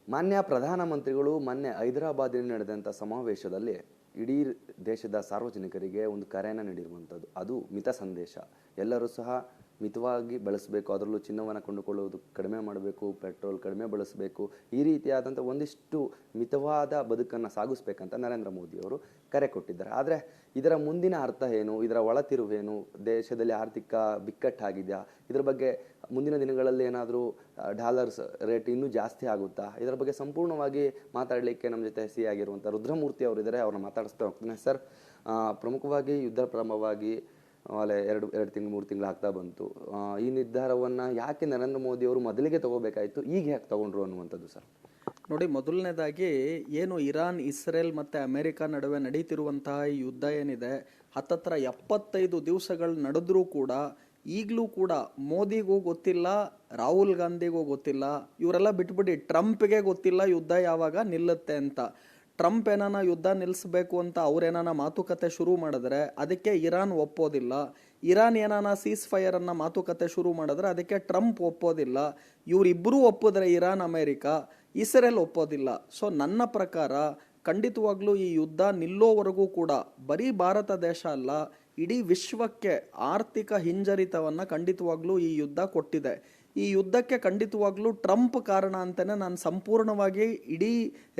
ಮಾನ್ಯ ಪ್ರಧಾನಮಂತ್ರಿಗಳು ಮೊನ್ನೆ ಹೈದರಾಬಾದಿನಲ್ಲಿ ನಡೆದಂಥ ಸಮಾವೇಶದಲ್ಲಿ ಇಡೀ ದೇಶದ ಸಾರ್ವಜನಿಕರಿಗೆ ಒಂದು ಕರೆಯನ್ನು ನೀಡಿರುವಂಥದ್ದು. ಅದು ಮಿತ ಸಂದೇಶ. ಎಲ್ಲರೂ ಸಹ ಮಿತವಾಗಿ ಬಳಸಬೇಕು, ಅದರಲ್ಲೂ ಚಿನ್ನವನ್ನು ಕೊಂಡುಕೊಳ್ಳುವುದು ಕಡಿಮೆ ಮಾಡಬೇಕು, ಪೆಟ್ರೋಲ್ ಕಡಿಮೆ ಬಳಸಬೇಕು, ಈ ರೀತಿಯಾದಂಥ ಒಂದಿಷ್ಟು ಮಿತವಾದ ಬದುಕನ್ನು ಸಾಗಿಸ್ಬೇಕಂತ ನರೇಂದ್ರ ಮೋದಿಯವರು ಕರೆ ಕೊಟ್ಟಿದ್ದಾರೆ. ಆದರೆ ಇದರ ಮುಂದಿನ ಅರ್ಥ ಏನು, ಇದರ ಒಳತಿರುವೇನು, ದೇಶದಲ್ಲಿ ಆರ್ಥಿಕ ಬಿಕ್ಕಟ್ಟಾಗಿದೆಯಾ, ಇದರ ಬಗ್ಗೆ ಮುಂದಿನ ದಿನಗಳಲ್ಲಿ ಏನಾದರೂ ಡಾಲರ್ಸ್ ರೇಟ್ ಇನ್ನೂ ಜಾಸ್ತಿ ಆಗುತ್ತಾ, ಇದರ ಬಗ್ಗೆ ಸಂಪೂರ್ಣವಾಗಿ ಮಾತಾಡಲಿಕ್ಕೆ ನಮ್ಮ ಜೊತೆ ಆಗಿರುವಂಥ ರುದ್ರಮೂರ್ತಿ ಅವರು ಇದ್ದಾರೆ. ಅವ್ರನ್ನ ಮಾತಾಡಿಸ್ತಾ ಹೋಗ್ತಾನೆ. ಸರ್, ಪ್ರಮುಖವಾಗಿ ಯುದ್ಧ ಪ್ರಾರಂಭವಾಗಿ ಎರಡು ತಿಂಗಳು 3 ತಿಂಗಳು ಆಗ್ತಾ ಬಂತು. ಈ ನಿರ್ಧಾರವನ್ನು ಯಾಕೆ ನರೇಂದ್ರ ಮೋದಿ ಅವರು ಮೊದಲಿಗೆ ತಗೋಬೇಕಾಯಿತು, ಈಗ ಯಾಕೆ ತಗೊಂಡ್ರು ಅನ್ನುವಂಥದ್ದು ಸರ್? ನೋಡಿ, ಮೊದಲನೇದಾಗಿ ಏನು ಇರಾನ್, ಇಸ್ರೇಲ್ ಮತ್ತು ಅಮೆರಿಕ ನಡುವೆ ನಡೀತಿರುವಂತಹ ಈ ಯುದ್ಧ ಏನಿದೆ, ಹತ್ತತ್ರ 75 ದಿವಸಗಳು ನಡೆದ್ರೂ ಕೂಡ ಈಗಲೂ ಕೂಡ ಮೋದಿಗೂ ಗೊತ್ತಿಲ್ಲ, ರಾಹುಲ್ ಗಾಂಧಿಗೂ ಗೊತ್ತಿಲ್ಲ, ಇವರೆಲ್ಲ ಬಿಟ್ಬಿಡಿ, ಟ್ರಂಪ್ಗೆ ಗೊತ್ತಿಲ್ಲ ಯುದ್ಧ ಯಾವಾಗ ನಿಲ್ಲುತ್ತೆ ಅಂತ. ಟ್ರಂಪ್ ಏನಾನ ಯುದ್ಧ ನಿಲ್ಲಿಸಬೇಕು ಅಂತ ಅವ್ರೇನಾನ ಮಾತುಕತೆ ಶುರು ಮಾಡಿದ್ರೆ ಅದಕ್ಕೆ ಇರಾನ್ ಒಪ್ಪೋದಿಲ್ಲ. ಇರಾನ್ ಏನಾನ ಸೀಸ್ ಫೈರ್ ಅನ್ನ ಮಾತುಕತೆ ಶುರು ಮಾಡಿದ್ರೆ ಅದಕ್ಕೆ ಟ್ರಂಪ್ ಒಪ್ಪೋದಿಲ್ಲ. ಇವರಿಬ್ಬರೂ ಒಪ್ಪಿದ್ರೆ ಇರಾನ್, ಅಮೆರಿಕ, ಇಸ್ರೇಲ್ ಒಪ್ಪೋದಿಲ್ಲ. ಸೊ ನನ್ನ ಪ್ರಕಾರ ಖಂಡಿತವಾಗ್ಲೂ ಈ ಯುದ್ಧ ನಿಲ್ಲೋವರೆಗೂ ಕೂಡ ಬರೀ ಭಾರತ ದೇಶ ಅಲ್ಲ, ಇಡೀ ವಿಶ್ವಕ್ಕೆ ಆರ್ಥಿಕ ಹಿಂಜರಿತವನ್ನು ಖಂಡಿತವಾಗ್ಲೂ ಈ ಯುದ್ಧ ಕೊಟ್ಟಿದೆ. ಈ ಯುದ್ಧಕ್ಕೆ ಖಂಡಿತವಾಗ್ಲೂ ಟ್ರಂಪ್ ಕಾರಣ ಅಂತಾನೆ ನಾನು ಸಂಪೂರ್ಣವಾಗಿ ಇಡೀ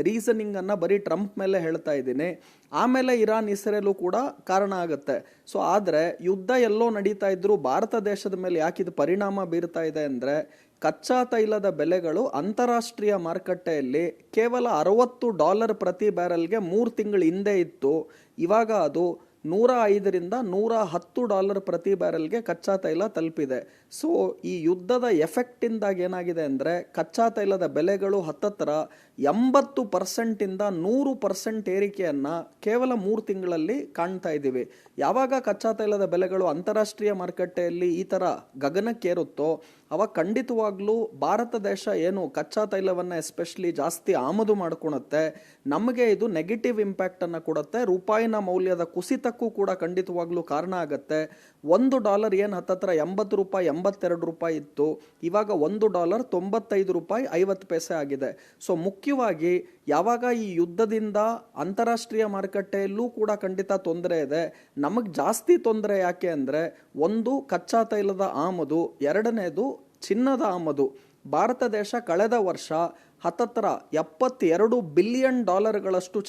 ರೀಸನಿಂಗ್ ಅನ್ನ ಬರೀ ಟ್ರಂಪ್ ಮೇಲೆ ಹೇಳ್ತಾ ಇದ್ದೀನಿ. ಆಮೇಲೆ ಇರಾನ್, ಇಸ್ರೇಲು ಕೂಡ ಕಾರಣ ಆಗುತ್ತೆ. ಸೊ ಆದರೆ ಯುದ್ಧ ಎಲ್ಲೋ ನಡೀತಾ ಇದ್ರು ಭಾರತ ದೇಶದ ಮೇಲೆ ಯಾಕಿದು ಪರಿಣಾಮ ಬೀರ್ತಾ ಇದೆ ಅಂದರೆ, ಕಚ್ಚಾ ತೈಲದ ಬೆಲೆಗಳು ಅಂತಾರಾಷ್ಟ್ರೀಯ ಮಾರುಕಟ್ಟೆಯಲ್ಲಿ ಕೇವಲ $60 ಪ್ರತಿ ಬ್ಯಾರಲ್ಗೆ 3 ತಿಂಗಳು ಹಿಂದೆ ಇತ್ತು. ಇವಾಗ ಅದು $105ರಿಂದ $110 ಪ್ರತಿ ಬ್ಯಾರಲ್ಗೆ ಕಚ್ಚಾ ತೈಲ ತಲುಪಿದೆ. ಸೊ ಈ ಯುದ್ಧದ ಎಫೆಕ್ಟಿಂದಾಗಿ ಏನಾಗಿದೆ ಅಂದರೆ, ಕಚ್ಚಾ ತೈಲದ ಬೆಲೆಗಳು ಹತ್ತತ್ರ 80%ಇಂದ 100% ಏರಿಕೆಯನ್ನು ಕೇವಲ 3 ತಿಂಗಳಲ್ಲಿ ಕಾಣ್ತಾ ಇದ್ದೀವಿ. ಯಾವಾಗ ಕಚ್ಚಾ ತೈಲದ ಬೆಲೆಗಳು ಅಂತಾರಾಷ್ಟ್ರೀಯ ಮಾರುಕಟ್ಟೆಯಲ್ಲಿ ಈ ಥರ ಗಗನಕ್ಕೇರುತ್ತೋ ಅವಾಗ ಖಂಡಿತವಾಗ್ಲೂ ಭಾರತ ದೇಶ ಏನು ಕಚ್ಚಾ ತೈಲವನ್ನು ಎಸ್ಪೆಷಲಿ ಜಾಸ್ತಿ ಆಮದು ಮಾಡ್ಕೊಳುತ್ತೆ, ನಮಗೆ ಇದು ನೆಗೆಟಿವ್ ಇಂಪ್ಯಾಕ್ಟನ್ನು ಕೊಡುತ್ತೆ. ರೂಪಾಯಿನ ಮೌಲ್ಯದ ಕುಸಿತಕ್ಕೂ ಕೂಡ ಖಂಡಿತವಾಗ್ಲೂ ಕಾರಣ ಆಗುತ್ತೆ. $1 ಏನು ಹತ್ತತ್ರ $80, $82 ಇತ್ತು, ಇವಾಗ $1 $95.50 ಆಗಿದೆ. ಸೊ ಮುಖ್ಯವಾಗಿ ಯಾವಾಗ ಈ ಯುದ್ಧದಿಂದ ಅಂತಾರಾಷ್ಟ್ರೀಯ ಮಾರುಕಟ್ಟೆಯಲ್ಲೂ ಕೂಡ ಖಂಡಿತ ತೊಂದರೆ ಇದೆ. ನಮಗೆ ಜಾಸ್ತಿ ತೊಂದರೆ ಯಾಕೆ ಅಂದರೆ, ಒಂದು ಕಚ್ಚಾ ತೈಲದ ಆಮದು, ಎರಡನೇದು ಚಿನ್ನದ ಆಮದು. ಭಾರತ ದೇಶ ಕಳೆದ ವರ್ಷ ಹತ್ತತ್ರ $72 ಬಿಲಿಯನ್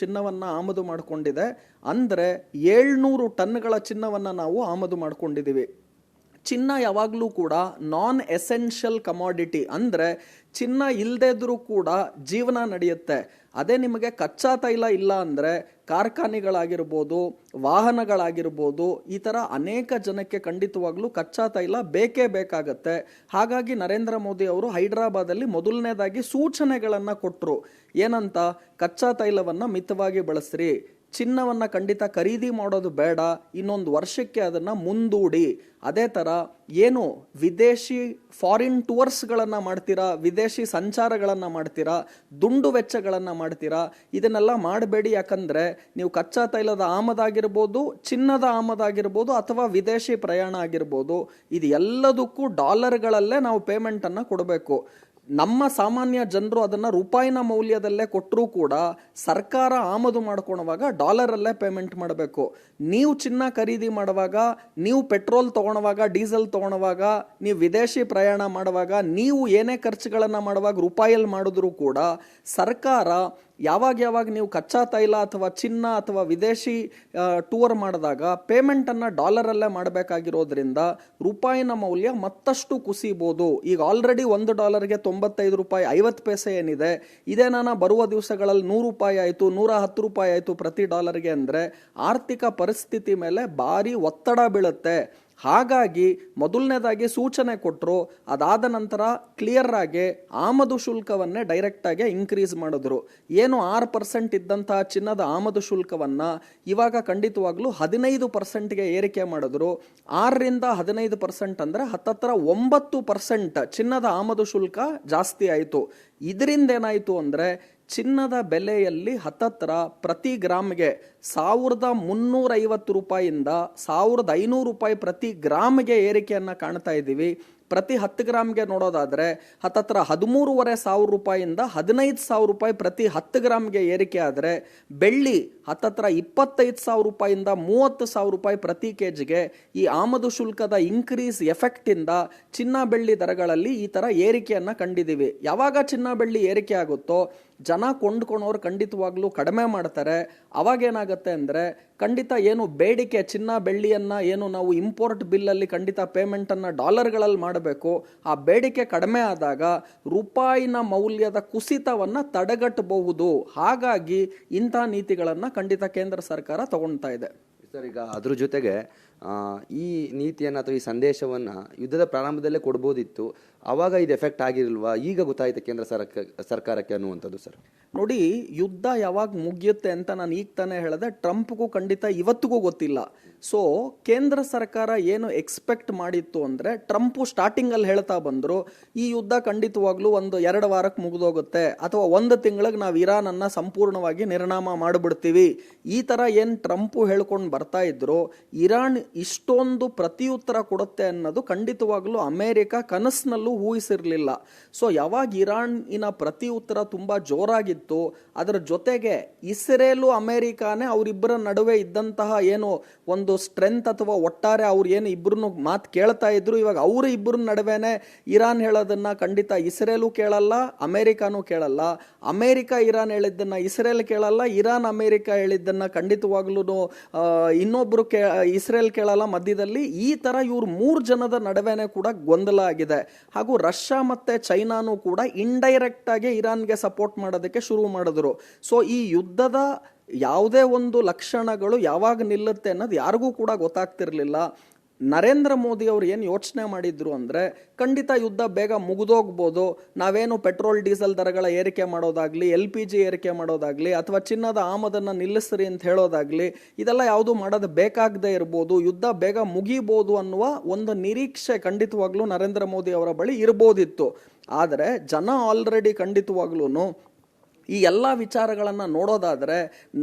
ಚಿನ್ನವನ್ನು ಆಮದು ಮಾಡಿಕೊಂಡಿದೆ. ಅಂದರೆ 700 ಟನ್ಗಳ ಚಿನ್ನವನ್ನು ನಾವು ಆಮದು ಮಾಡಿಕೊಂಡಿದ್ದೀವಿ. ಚಿನ್ನ ಯಾವಾಗಲೂ ಕೂಡ ನಾನ್ ಎಸೆನ್ಷಿಯಲ್ ಕಮಾಡಿಟಿ, ಅಂದರೆ ಚಿನ್ನ ಇಲ್ಲದಿದ್ರೂ ಕೂಡ ಜೀವನ ನಡೆಯುತ್ತೆ. ಅದೇ ನಿಮಗೆ ಕಚ್ಚಾ ತೈಲ ಇಲ್ಲ ಅಂದರೆ ಕಾರ್ಖಾನೆಗಳಾಗಿರ್ಬೋದು, ವಾಹನಗಳಾಗಿರ್ಬೋದು, ಈ ಥರ ಅನೇಕ ಜನಕ್ಕೆ ಖಂಡಿತವಾಗ್ಲೂ ಕಚ್ಚಾ ತೈಲ ಬೇಕೇ ಬೇಕಾಗತ್ತೆ. ಹಾಗಾಗಿ ನರೇಂದ್ರ ಮೋದಿ ಅವರು ಹೈದರಾಬಾದಲ್ಲಿ ಮೊದಲನೇದಾಗಿ ಸೂಚನೆಗಳನ್ನು ಕೊಟ್ಟರು. ಏನಂತ? ಕಚ್ಚಾ ತೈಲವನ್ನು ಮಿತವಾಗಿ ಬಳಸ್ರಿ, ಚಿನ್ನವನ್ನು ಖಂಡಿತ ಖರೀದಿ ಮಾಡೋದು ಬೇಡ, ಇನ್ನೊಂದು ವರ್ಷಕ್ಕೆ ಅದನ್ನು ಮುಂದೂಡಿ. ಅದೇ ಥರ ಏನು ವಿದೇಶಿ ಫಾರಿನ್ ಟೂರ್ಸ್ಗಳನ್ನು ಮಾಡ್ತೀರಾ, ವಿದೇಶಿ ಸಂಚಾರಗಳನ್ನು ಮಾಡ್ತೀರಾ, ದುಂಡು ವೆಚ್ಚಗಳನ್ನು ಮಾಡ್ತೀರಾ, ಇದನ್ನೆಲ್ಲ ಮಾಡಬೇಡಿ. ಯಾಕಂದರೆ ನೀವು ಕಚ್ಚಾ ತೈಲದ ಆಮದಾಗಿರ್ಬೋದು, ಚಿನ್ನದ ಆಮದಾಗಿರ್ಬೋದು, ಅಥವಾ ವಿದೇಶಿ ಪ್ರಯಾಣ ಆಗಿರ್ಬೋದು, ಇದು ಎಲ್ಲದಕ್ಕೂ ಡಾಲರ್ಗಳಲ್ಲೇ ನಾವು ಪೇಮೆಂಟನ್ನು ಕೊಡಬೇಕು. ನಮ್ಮ ಸಾಮಾನ್ಯ ಜನರು ಅದನ್ನು ರೂಪಾಯಿನ ಮೌಲ್ಯದಲ್ಲೇ ಕೊಟ್ಟರೂ ಕೂಡ ಸರ್ಕಾರ ಆಮದು ಮಾಡ್ಕೊಳುವಾಗ ಡಾಲರಲ್ಲೇ ಪೇಮೆಂಟ್ ಮಾಡಬೇಕು. ನೀವು ಚಿನ್ನ ಖರೀದಿ ಮಾಡುವಾಗ, ನೀವು ಪೆಟ್ರೋಲ್ ತೊಗೊಳುವಾಗ, ಡೀಸೆಲ್ ತೊಗೊಳುವಾಗ, ನೀವು ವಿದೇಶಿ ಪ್ರಯಾಣ ಮಾಡುವಾಗ, ನೀವು ಏನೇ ಖರ್ಚುಗಳನ್ನು ಮಾಡುವಾಗ ರೂಪಾಯಲ್ಲಿ ಮಾಡಿದ್ರೂ ಕೂಡ ಸರ್ಕಾರ ಯಾವಾಗ ನೀವು ಕಚ್ಚಾ ತೈಲ ಅಥವಾ ಚಿನ್ನ ಅಥವಾ ವಿದೇಶಿ ಟೂರ್ ಮಾಡಿದಾಗ ಪೇಮೆಂಟನ್ನು ಡಾಲರಲ್ಲೇ ಮಾಡಬೇಕಾಗಿರೋದ್ರಿಂದ ರೂಪಾಯಿನ ಮೌಲ್ಯ ಮತ್ತಷ್ಟು ಕುಸಿಬೋದು. ಈಗ ಆಲ್ರೆಡಿ $1ಗೆ $95.50 ಏನಿದೆ, ಇದೇನಾನ ಬರುವ ದಿವಸಗಳಲ್ಲಿ $100 ಆಯಿತು, $110 ಆಯಿತು ಪ್ರತಿ ಡಾಲರ್ಗೆ ಅಂದರೆ ಆರ್ಥಿಕ ಪರಿಸ್ಥಿತಿ ಮೇಲೆ ಭಾರಿ ಒತ್ತಡ ಬೀಳುತ್ತೆ. ಹಾಗಾಗಿ ಮೊದಲನೇದಾಗಿ ಸೂಚನೆ ಕೊಟ್ಟರು. ಅದಾದ ನಂತರ ಕ್ಲಿಯರ್ ಆಗಿ ಆಮದು ಶುಲ್ಕವನ್ನೇ ಡೈರೆಕ್ಟಾಗಿ ಇನ್ಕ್ರೀಸ್ ಮಾಡಿದ್ರು. ಏನು 6% ಇದ್ದಂತಹ ಚಿನ್ನದ ಆಮದು ಶುಲ್ಕವನ್ನು ಇವಾಗ ಖಂಡಿತವಾಗ್ಲೂ 15%ಗೆ ಏರಿಕೆ ಮಾಡಿದ್ರು. 6ರಿಂದ 15% ಅಂದರೆ ಹತ್ತತ್ರ 9% ಚಿನ್ನದ ಆಮದು ಶುಲ್ಕ ಜಾಸ್ತಿ ಆಯಿತು. ಇದರಿಂದ ಏನಾಯಿತು ಅಂದರೆ, ಚಿನ್ನದ ಬೆಲೆಯಲ್ಲಿ ಹತ್ತತ್ರ ಪ್ರತಿ ಗ್ರಾಮ್ಗೆ $1350 ರೂಪಾಯಿಯಿಂದ $1500 ಪ್ರತಿ ಗ್ರಾಮ್ಗೆ ಏರಿಕೆಯನ್ನು ಕಾಣ್ತಾ ಇದ್ದೀವಿ. ಪ್ರತಿ 10 ಗ್ರಾಮ್ಗೆ ನೋಡೋದಾದ್ರೆ ಹತ್ತತ್ರ 13,500 ರೂಪಾಯಿಂದ 15,000 ರೂಪಾಯಿ ಪ್ರತಿ 10 ಗ್ರಾಮ್ಗೆ ಏರಿಕೆ ಆದರೆ, ಬೆಳ್ಳಿ ಹತ್ತತ್ರ 25,000 ರೂಪಾಯಿಂದ 30,000 ರೂಪಾಯಿ ಪ್ರತಿ ಕೆಜಿಗೆ ಈ ಆಮದು ಶುಲ್ಕದ ಇನ್ಕ್ರೀಸ್ ಎಫೆಕ್ಟ್ ಇಂದ ಚಿನ್ನ ಬೆಳ್ಳಿ ದರಗಳಲ್ಲಿ ಈ ತರ ಏರಿಕೆಯನ್ನ ಕಂಡಿದ್ದೀವಿ. ಯಾವಾಗ ಚಿನ್ನ ಬೆಳ್ಳಿ ಏರಿಕೆ ಆಗುತ್ತೋ ಜನ ಕೊಂಡ್ಕೊಳೋರು ಖಂಡಿತವಾಗ್ಲೂ ಕಡಿಮೆ ಮಾಡ್ತಾರೆ. ಅವಾಗ ಏನಾಗುತ್ತೆ ಅಂದ್ರೆ ಖಂಡಿತ ಏನು ಬೇಡಿಕೆ ಚಿನ್ನ ಬೆಳ್ಳಿಯನ್ನ ಏನು ನಾವು ಇಂಪೋರ್ಟ್ ಬಿಲ್ಲಲ್ಲಿ ಖಂಡಿತ ಪೇಮೆಂಟ್ ಅನ್ನ ಡಾಲರ್ಗಳಲ್ಲಿ ಮಾಡಬೇಕು, ಆ ಬೇಡಿಕೆ ಕಡಿಮೆ ಆದಾಗ ರೂಪಾಯಿನ ಮೌಲ್ಯದ ಕುಸಿತವನ್ನ ತಡೆಗಟ್ಟಬಹುದು. ಹಾಗಾಗಿ ಇಂಥ ನೀತಿಗಳನ್ನ ಖಂಡಿತ ಕೇಂದ್ರ ಸರ್ಕಾರ ತಗೊಳ್ತಾ ಇದೆ. ಸರ್, ಈಗ ಅದ್ರ ಜೊತೆಗೆ ಈ ನೀತಿಯನ್ನು ಅಥವಾ ಈ ಸಂದೇಶವನ್ನು ಯುದ್ಧದ ಪ್ರಾರಂಭದಲ್ಲೇ ಕೊಡ್ಬೋದಿತ್ತು. ಆವಾಗ ಇದು ಎಫೆಕ್ಟ್ ಆಗಿರಲ್ವಾ, ಈಗ ಗೊತ್ತಾಯ್ತು ಕೇಂದ್ರ ಸರ್ಕಾರಕ್ಕೆ ಅನ್ನುವಂಥದ್ದು? ಸರ್ ನೋಡಿ, ಯುದ್ಧ ಯಾವಾಗ ಮುಗಿಯುತ್ತೆ ಅಂತ ನಾನು ಈಗ ತಾನೇ ಹೇಳಿದೆ, ಟ್ರಂಪ್ಗೂ ಖಂಡಿತ ಇವತ್ತಿಗೂ ಗೊತ್ತಿಲ್ಲ. ಸೊ ಕೇಂದ್ರ ಸರ್ಕಾರ ಏನು ಎಕ್ಸ್ಪೆಕ್ಟ್ ಮಾಡಿತ್ತು ಅಂದ್ರೆ, ಟ್ರಂಪ್ ಸ್ಟಾರ್ಟಿಂಗ್ ಅಲ್ಲಿ ಹೇಳ್ತಾ ಬಂದ್ರು ಈ ಯುದ್ಧ ಖಂಡಿತವಾಗ್ಲೂ 1-2 ವಾರಕ್ಕೆ ಮುಗಿದೋಗುತ್ತೆ ಅಥವಾ 1 ತಿಂಗಳಿಗೆ ನಾವು ಇರಾನ್ ಅನ್ನ ಸಂಪೂರ್ಣವಾಗಿ ನಿರ್ನಾಮ ಮಾಡಿಬಿಡ್ತೀವಿ. ಈ ತರ ಏನ್ ಟ್ರಂಪ್ ಹೇಳ್ಕೊಂಡು ಬರ್ತಾ ಇದ್ರು, ಇರಾನ್ ಇಷ್ಟೊಂದು ಪ್ರತಿಯುತ್ತರ ಕೊಡುತ್ತೆ ಅನ್ನೋದು ಖಂಡಿತವಾಗ್ಲೂ ಅಮೆರಿಕ ಕನಸಿನಲ್ಲೂ ಊಹಿಸಿರ್ಲಿಲ್ಲ. ಸೊ ಯಾವಾಗ ಇರಾನಿನ ಪ್ರತಿ ಉತ್ತರ ತುಂಬಾ ಜೋರಾಗಿತ್ತು, ಅದರ ಜೊತೆಗೆ ಇಸ್ರೇಲು ಅಮೆರಿಕಾನೇ ಅವರಿಬ್ಬರ ನಡುವೆ ಇದ್ದಂತಹ ಏನು ಒಂದು ಸ್ಟ್ರೆಂತ್ ಅಥವಾ ಒಟ್ಟಾರೆ ಅವ್ರು ಏನು ಇಬ್ಬರನ್ನು ಮಾತು ಕೇಳ್ತಾ ಇದ್ರು, ಇವಾಗ ಅವ್ರ ಇಬ್ಬರ ನಡುವೆನೆ ಇರಾನ್ ಹೇಳೋದನ್ನ ಖಂಡಿತ ಇಸ್ರೇಲು ಕೇಳಲ್ಲ, ಅಮೆರಿಕಾನು ಕೇಳಲ್ಲ. ಅಮೆರಿಕ ಇರಾನ್ ಹೇಳಿದ್ದನ್ನ ಇಸ್ರೇಲ್ ಕೇಳಲ್ಲ, ಇರಾನ್ ಅಮೆರಿಕ ಹೇಳಿದ್ದನ್ನ ಖಂಡಿತವಾಗ್ಲೂ ಇನ್ನೊಬ್ರು ಇಸ್ರೇಲ್ ಕೇಳಲ್ಲ. ಮಧ್ಯದಲ್ಲಿ ಈ ತರ ಇವ್ರು 3 ಜನದ ನಡುವೆನೆ ಕೂಡ ಗೊಂದಲ ಆಗಿದೆ. ಹಾಗೂ ರಷ್ಯಾ ಮತ್ತೆ ಚೈನಾನು ಕೂಡ ಇಂಡೈರೆಕ್ಟ್ ಆಗಿ ಇರಾನ್ಗೆ ಸಪೋರ್ಟ್ ಮಾಡೋದಕ್ಕೆ ಶುರು ಮಾಡಿದ್ರು. ಸೊ ಈ ಯುದ್ಧದ ಯಾವುದೇ ಒಂದು ಲಕ್ಷಣಗಳು ಯಾವಾಗ ನಿಲ್ಲುತ್ತೆ ಅನ್ನೋದು ಯಾರಿಗೂ ಕೂಡ ಗೊತ್ತಾಗ್ತಿರ್ಲಿಲ್ಲ. ನರೇಂದ್ರ ಮೋದಿ ಅವರು ಏನು ಯೋಚನೆ ಮಾಡಿದ್ರು ಅಂದ್ರೆ, ಖಂಡಿತ ಯುದ್ಧ ಬೇಗ ಮುಗಿದೋಗ್ಬೋದು, ನಾವೇನು ಪೆಟ್ರೋಲ್ ಡೀಸೆಲ್ ದರಗಳ ಏರಿಕೆ ಮಾಡೋದಾಗ್ಲಿ, LPG ಏರಿಕೆ ಮಾಡೋದಾಗ್ಲಿ, ಅಥವಾ ಚಿನ್ನದ ಆಮದನ್ನ ನಿಲ್ಲಿಸ್ರಿ ಅಂತ ಹೇಳೋದಾಗ್ಲಿ, ಇದೆಲ್ಲ ಯಾವುದು ಮಾಡೋದು ಬೇಕಾಗದೆ ಇರ್ಬೋದು, ಯುದ್ಧ ಬೇಗ ಮುಗಿಬೋದು ಅನ್ನುವ ಒಂದು ನಿರೀಕ್ಷೆ ಖಂಡಿತವಾಗ್ಲೂ ನರೇಂದ್ರ ಮೋದಿ ಅವರ ಬಳಿ ಇರ್ಬೋದಿತ್ತು. ಆದರೆ ಜನ ಆಲ್ರೆಡಿ ಖಂಡಿತವಾಗ್ಲೂ ಈ ಎಲ್ಲ ವಿಚಾರಗಳನ್ನು ನೋಡೋದಾದರೆ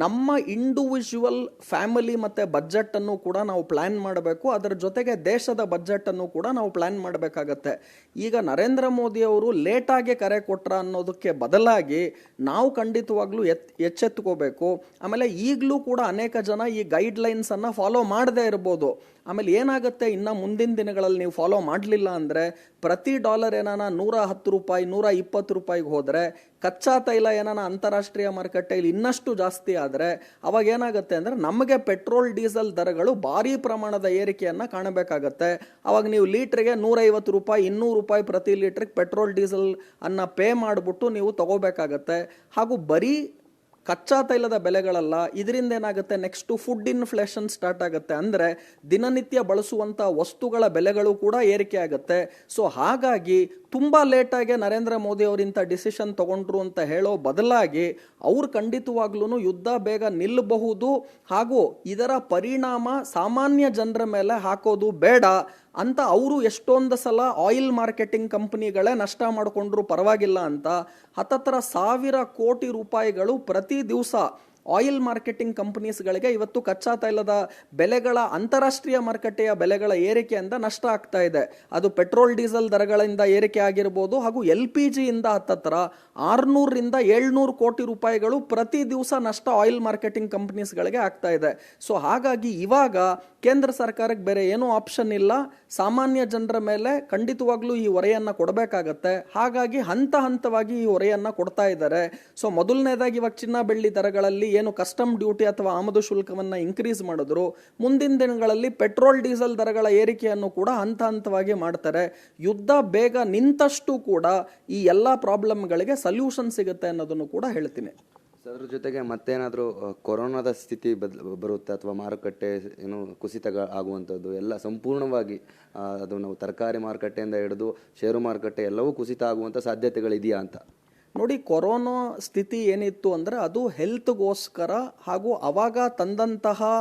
ನಮ್ಮ ಇಂಡಿವಿಜುವಲ್ ಫ್ಯಾಮಿಲಿ ಮತ್ತು ಬಜೆಟನ್ನು ಕೂಡ ನಾವು ಪ್ಲ್ಯಾನ್ ಮಾಡಬೇಕು. ಅದರ ಜೊತೆಗೆ ದೇಶದ ಬಜೆಟನ್ನು ಕೂಡ ನಾವು ಪ್ಲ್ಯಾನ್ ಮಾಡಬೇಕಾಗತ್ತೆ. ಈಗ ನರೇಂದ್ರ ಮೋದಿ ಅವರು ಲೇಟಾಗಿ ಕರೆ ಕೊಟ್ರ ಅನ್ನೋದಕ್ಕೆ ಬದಲಾಗಿ ನಾವು ಖಂಡಿತವಾಗ್ಲೂ ಎಚ್ಚೆತ್ತುಕೋಬೇಕು. ಆಮೇಲೆ ಈಗಲೂ ಕೂಡ ಅನೇಕ ಜನ ಈ ಗೈಡ್ಲೈನ್ಸನ್ನು ಫಾಲೋ ಮಾಡದೇ ಇರ್ಬೋದು. ಆಮೇಲೆ ಏನಾಗುತ್ತೆ, ಇನ್ನು ಮುಂದಿನ ದಿನಗಳಲ್ಲಿ ನೀವು ಫಾಲೋ ಮಾಡಲಿಲ್ಲ ಅಂದರೆ ಪ್ರತಿ ಡಾಲರ್ ಏನಾನ 110 ರೂಪಾಯಿ 120 ರೂಪಾಯಿಗೆ ಹೋದರೆ, ಕಚ್ಚಾ ತೈಲ ಏನಾನ ಅಂತಾರಾಷ್ಟ್ರೀಯ ಮಾರುಕಟ್ಟೆಯಲ್ಲಿ ಇನ್ನಷ್ಟು ಜಾಸ್ತಿ ಆದರೆ ಅವಾಗ ಏನಾಗುತ್ತೆ ಅಂದರೆ ನಮಗೆ ಪೆಟ್ರೋಲ್ ಡೀಸೆಲ್ ದರಗಳು ಭಾರಿ ಪ್ರಮಾಣದ ಏರಿಕೆಯನ್ನು ಕಾಣಬೇಕಾಗತ್ತೆ. ಅವಾಗ ನೀವು ಲೀಟ್ರಿಗೆ 150 ರೂಪಾಯಿ 200 ರೂಪಾಯಿ ಪ್ರತಿ ಲೀಟ್ರಿಗೆ ಪೆಟ್ರೋಲ್ ಡೀಸೆಲ್ ಅನ್ನ ಪೇ ಮಾಡಿಬಿಟ್ಟು ನೀವು ತಗೋಬೇಕಾಗತ್ತೆ. ಹಾಗೂ ಬರೀ ಕಚ್ಚಾ ತೈಲದ ಬೆಲೆಗಳಲ್ಲ, ಇದರಿಂದ ಏನಾಗುತ್ತೆ, ನೆಕ್ಸ್ಟ್ ಫುಡ್ ಇನ್ಫ್ಲೇಷನ್ ಸ್ಟಾರ್ಟ್ ಆಗುತ್ತೆ. ಅಂದರೆ ದಿನನಿತ್ಯ ಬಳಸುವಂಥ ವಸ್ತುಗಳ ಬೆಲೆಗಳು ಕೂಡ ಏರಿಕೆ ಆಗುತ್ತೆ. ಸೊ ಹಾಗಾಗಿ ತುಂಬ ಲೇಟಾಗಿ ನರೇಂದ್ರ ಮೋದಿ ಅವರಿಂಥ ಡಿಸಿಷನ್ ತಗೊಂಡ್ರು ಅಂತ ಹೇಳೋ ಬದಲಾಗಿ ಅವ್ರು ಖಂಡಿತವಾಗ್ಲೂ ಯುದ್ಧ ಬೇಗ ನಿಲ್ಲಬಹುದು, ಹಾಗೂ ಇದರ ಪರಿಣಾಮ ಸಾಮಾನ್ಯ ಜನರ ಮೇಲೆ ಹಾಕೋದು ಬೇಡ ಅಂತ ಅವರು ಎಷ್ಟೊಂದು ಸಲ ಆಯಿಲ್ ಮಾರ್ಕೆಟಿಂಗ್ ಕಂಪನಿಗಳೇ ನಷ್ಟ ಮಾಡಿಕೊಂಡ್ರು ಪರವಾಗಿಲ್ಲ ಅಂತ 10,000 ಕೋಟಿ ರೂಪಾಯಿಗಳು ಪ್ರತಿ ದಿವಸ ಆಯಿಲ್ ಮಾರ್ಕೆಟಿಂಗ್ ಕಂಪನೀಸ್ಗಳಿಗೆ ಇವತ್ತು ಕಚ್ಚಾ ತೈಲದ ಬೆಲೆಗಳ ಅಂತಾರಾಷ್ಟ್ರೀಯ ಮಾರುಕಟ್ಟೆಯ ಬೆಲೆಗಳ ಏರಿಕೆಯಿಂದ ನಷ್ಟ ಆಗ್ತಾ ಇದೆ. ಅದು ಪೆಟ್ರೋಲ್ ಡೀಸೆಲ್ ದರಗಳಿಂದ ಏರಿಕೆ ಆಗಿರ್ಬೋದು, ಹಾಗೂ LPG ಇಂದ 600ರಿಂದ 700 ಕೋಟಿ ರೂಪಾಯಿಗಳು ಪ್ರತಿ ದಿವಸ ನಷ್ಟ ಆಯಿಲ್ ಮಾರ್ಕೆಟಿಂಗ್ ಕಂಪನೀಸ್ಗಳಿಗೆ ಆಗ್ತಾ ಇದೆ. ಸೊ ಹಾಗಾಗಿ ಇವಾಗ ಕೇಂದ್ರ ಸರ್ಕಾರಕ್ಕೆ ಬೇರೆ ಏನೂ ಆಪ್ಷನ್ ಇಲ್ಲ, ಸಾಮಾನ್ಯ ಜನರ ಮೇಲೆ ಖಂಡಿತವಾಗ್ಲೂ ಈ ಹೊರೆಯನ್ನು ಕೊಡಬೇಕಾಗತ್ತೆ. ಹಾಗಾಗಿ ಹಂತವಾಗಿ ಈ ಹೊರೆಯನ್ನು ಕೊಡ್ತಾ ಇದ್ದಾರೆ. ಸೊ ಮೊದಲನೇದಾಗಿ ಇವಾಗ ಚಿನ್ನ ಬೆಳ್ಳಿ ದರಗಳಲ್ಲಿ ಏನು ಕಸ್ಟಮ್ ಡ್ಯೂಟಿ ಅಥವಾ ಆಮದು ಶುಲ್ಕವನ್ನು ಇನ್ಕ್ರೀಸ್ ಮಾಡಿದ್ರು, ಮುಂದಿನ ದಿನಗಳಲ್ಲಿ ಪೆಟ್ರೋಲ್ ಡೀಸೆಲ್ ದರಗಳ ಏರಿಕೆಯನ್ನು ಕೂಡ ಹಂತವಾಗಿ ಮಾಡ್ತಾರೆ. ಯುದ್ಧ ಬೇಗ ನಿಂತಷ್ಟು ಕೂಡ ಈ ಎಲ್ಲ ಪ್ರಾಬ್ಲಮ್ಗಳಿಗೆ ಸೊಲ್ಯೂಷನ್ ಸಿಗುತ್ತೆ ಅನ್ನೋದನ್ನು ಕೂಡ ಹೇಳ್ತೀನಿ. ಅದ್ರ ಜೊತೆಗೆ ಮತ್ತೇನಾದರೂ ಕೊರೋನಾದ ಸ್ಥಿತಿ ಬರುತ್ತೆ ಅಥವಾ ಮಾರುಕಟ್ಟೆ ಏನು ಕುಸಿತ ಆಗುವಂಥದ್ದು ಎಲ್ಲ ಸಂಪೂರ್ಣವಾಗಿ ಅದು ನಾವು ತರಕಾರಿ ಮಾರುಕಟ್ಟೆಯಿಂದ ಹಿಡಿದು ಷೇರು ಮಾರುಕಟ್ಟೆ ಎಲ್ಲವೂ ಕುಸಿತ ಆಗುವಂಥ ಸಾಧ್ಯತೆಗಳಿದೆಯಾ ಅಂತ? ನೋಡಿ, ಕೊರೋನಾ ಸ್ಥಿತಿ ಏನಿತ್ತು ಅಂದರೆ ಅದು ಹೆಲ್ತ್ಗೋಸ್ಕರ ಹಾಗೂ ಅವಾಗ ತಂದಂತಹ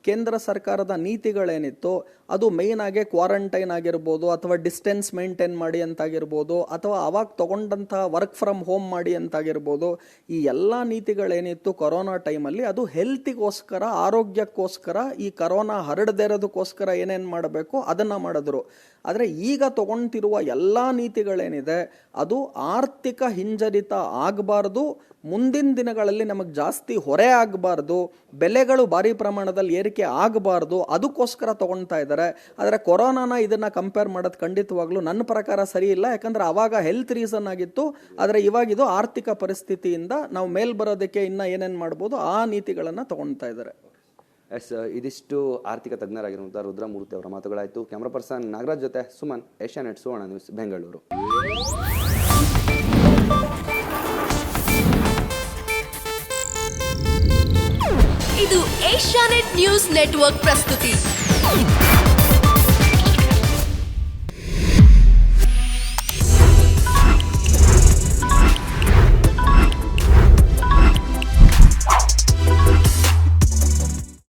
ಕೇಂದ್ರ ಸರ್ಕಾರದ ನೀತಿಗಳೇನಿತ್ತು ಅದು ಮೇಯ್ನ್ ಆಗಿ ಕ್ವಾರಂಟೈನ್ ಆಗಿರ್ಬೋದು, ಅಥವಾ ಡಿಸ್ಟೆನ್ಸ್ ಮೇಂಟೈನ್ ಮಾಡಿ ಅಂತಾಗಿರ್ಬೋದು, ಅಥವಾ ಅವಾಗ ತಗೊಂಡಂತಹ ವರ್ಕ್ ಫ್ರಮ್ ಹೋಮ್ ಮಾಡಿ ಅಂತಾಗಿರ್ಬೋದು, ಈ ಎಲ್ಲ ನೀತಿಗಳೇನಿತ್ತು ಕೊರೋನಾ ಟೈಮಲ್ಲಿ ಅದು ಹೆಲ್ತಿಗೋಸ್ಕರ, ಆರೋಗ್ಯಕ್ಕೋಸ್ಕರ, ಈ ಕೊರೋನಾ ಹರಡದೇ ಇರೋದಕ್ಕೋಸ್ಕರ ಏನೇನು ಮಾಡಬೇಕು ಅದನ್ನು ಮಾಡಿದ್ರು. ಆದರೆ ಈಗ ತಗೊಳ್ತಿರುವ ಎಲ್ಲ ನೀತಿಗಳೇನಿದೆ ಅದು ಆರ್ಥಿಕ ಹಿಂಜರಿತ ಆಗಬಾರ್ದು, ಮುಂದಿನ ದಿನಗಳಲ್ಲಿ ನಮಗೆ ಜಾಸ್ತಿ ಹೊರೆ ಆಗಬಾರ್ದು, ಬೆಲೆಗಳು ಭಾರಿ ಪ್ರಮಾಣದಲ್ಲಿ ಏರಿಕೆ ಆಗಬಾರ್ದು, ಅದಕ್ಕೋಸ್ಕರ ತಗೊಳ್ತಾ ಇದ್ದಾರೆ. ಆದರೆ ಕೊರೋನಾನ ಇದನ್ನು ಕಂಪೇರ್ ಮಾಡೋದು ಖಂಡಿತವಾಗ್ಲೂ ನನ್ನ ಪ್ರಕಾರ ಸರಿ ಇಲ್ಲ. ಯಾಕಂದರೆ ಆವಾಗ ಹೆಲ್ತ್ ರೀಸನ್ ಆಗಿತ್ತು, ಆದರೆ ಇವಾಗಿದು ಆರ್ಥಿಕ ಪರಿಸ್ಥಿತಿಯಿಂದ ನಾವು ಮೇಲ್ ಬರೋದಕ್ಕೆ ಇನ್ನೂ ಏನೇನು ಮಾಡ್ಬೋದು ಆ ನೀತಿಗಳನ್ನು ತಗೊಳ್ತಾ ಇದ್ದಾರೆ. ಎಸ್, ಇದಿಷ್ಟು ಆರ್ಥಿಕ ತಜ್ಞರಾಗಿರುವಂಥ ರುದ್ರಮೂರ್ತಿ ಅವರ ಮಾತುಗಳಾಯಿತು. ಕ್ಯಾಮ್ರಾ ಪರ್ಸನ್ ನಾಗರಾಜ್ ಜೊತೆ ಸುಮನ್, ಏಷ್ಯಾನೆಟ್ ಸುವರ್ಣ ನ್ಯೂಸ್, ಬೆಂಗಳೂರು. ಇದು ಏಷ್ಯಾನೆಟ್ ನ್ಯೂಸ್ ನೆಟ್ವರ್ಕ್ ಪ್ರಸ್ತುತಿ.